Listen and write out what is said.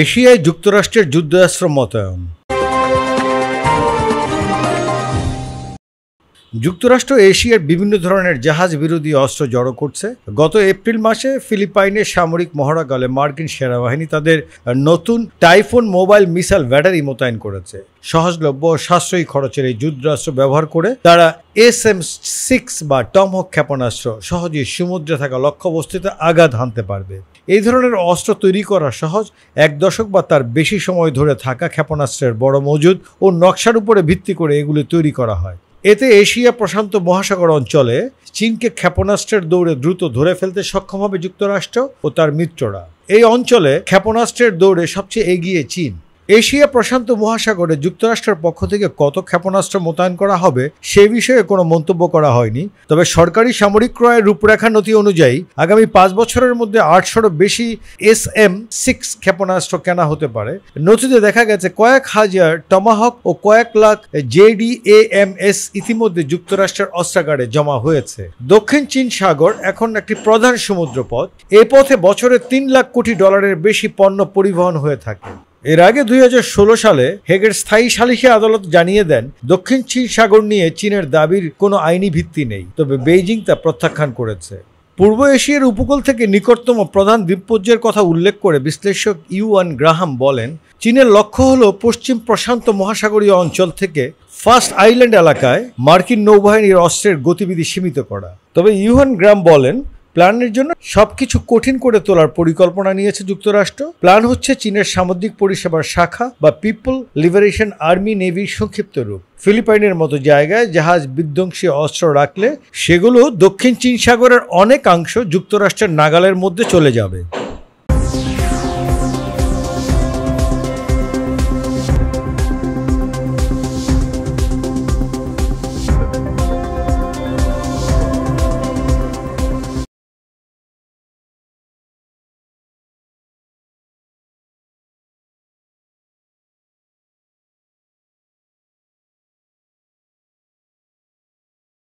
এশিয়ায় যুক্তরাষ্ট্রের যুদ্ধাস্ত্র মোতায়েন। যুক্তরাষ্ট্র এশিয়ার বিভিন্ন ধরনের জাহাজ বিরোধী অস্ত্র জড়ো করছে। গত এপ্রিল মাসে ফিলিপাইনের সামরিক মহড়াকালে মার্কিন সেনাবাহিনী তাদের নতুন টাইফুন মোবাইল মিসাইল ব্যাটারি মোতায়েন করেছে। সহজলভ্য ও সাশ্রয়ী খরচের এই যুদ্ধাস্ত্র ব্যবহার করে তারা SM-6 বা টমহক ক্ষেপণাস্ত্র সহজেই সমুদ্রে থাকা লক্ষ্যবস্তুতে আঘাত হানতে পারবে। এই ধরনের অস্ত্র তৈরি করা সহজ। 1 দশক বা তার বেশি সময় ধরে থাকা ক্ষেপণাস্ত্রের বড় মজুদ ও নকশার উপরে ভিত্তি করে এগুলি তৈরি করা হয়। এতে এশিয়া প্রশান্ত মহাসাগর অঞ্চলে চীনকে ক্ষেপণাস্ত্রের দৌড়ে দ্রুত ধরে ফেলতে সক্ষম হবে যুক্তরাষ্ট্র ও তার মিত্ররা। এই অঞ্চলে ক্ষেপণাস্ত্রের দৌড়ে সবচেয়ে এগিয়ে চীন। এশিয়া প্রশান্ত মহাসাগরে যুক্তরাষ্ট্রের পক্ষ থেকে কত ক্ষেপণাস্ত্র মোতায়েন করা হবে সে বিষয়ে কোনো মন্তব্য করা হয়নি। তবে সরকারি সামরিক ক্রয়ের রূপরেখা নথি অনুযায়ী আগামী 5 বছরের মধ্যে 800-এরও বেশি SM-6 ক্ষেপণাস্ত্র কেনা হতে পারে। নথিতে দেখা গেছে কয়েক হাজার টমাহক ও কয়েক লাখ JDAMS ইতিমধ্যে যুক্তরাষ্ট্রের অস্ত্রাগারে জমা হয়েছে। দক্ষিণ চীন সাগর এখন একটি প্রধান সমুদ্রপথ। এই পথে বছরে $3 লাখ কোটি বেশি পণ্য পরিবহন হয়ে থাকে। এর আগে 2016 সালে হেগের স্থায়ী সালিসি আদালত জানিয়ে দেন দক্ষিণ চীন সাগর নিয়ে চীনের দাবির কোনো আইনি ভিত্তি নেই, তবে বেইজিং তা প্রত্যাখ্যান করেছে। পূর্ব এশিয়ার উপকূল থেকে নিকটতম প্রধান দ্বীপপুঞ্জের কথা উল্লেখ করে বিশ্লেষক ইউয়ান গ্রাহাম বলেন, চীনের লক্ষ্য হল পশ্চিম প্রশান্ত মহাসাগরীয় অঞ্চল থেকে ফার্স্ট আইল্যান্ড এলাকায় মার্কিন নৌবাহিনীর অস্ত্রের গতিবিধি সীমিত করা। তবে ইউয়ান গ্রাহাম বলেন, প্ল্যানের জন্য সবকিছু কঠিন করে তোলার পরিকল্পনা নিয়েছে যুক্তরাষ্ট্র। প্ল্যান হচ্ছে চীনের সামুদ্রিক পরিষেবার শাখা বা পিপল লিবারেশন আর্মি নেভির সংক্ষিপ্ত রূপ। ফিলিপাইনের মতো জায়গায় জাহাজ বিধ্বংসী অস্ত্র রাখলে সেগুলো দক্ষিণ চীন সাগরের অনেকাংশ যুক্তরাষ্ট্রের নাগালের মধ্যে চলে যাবে।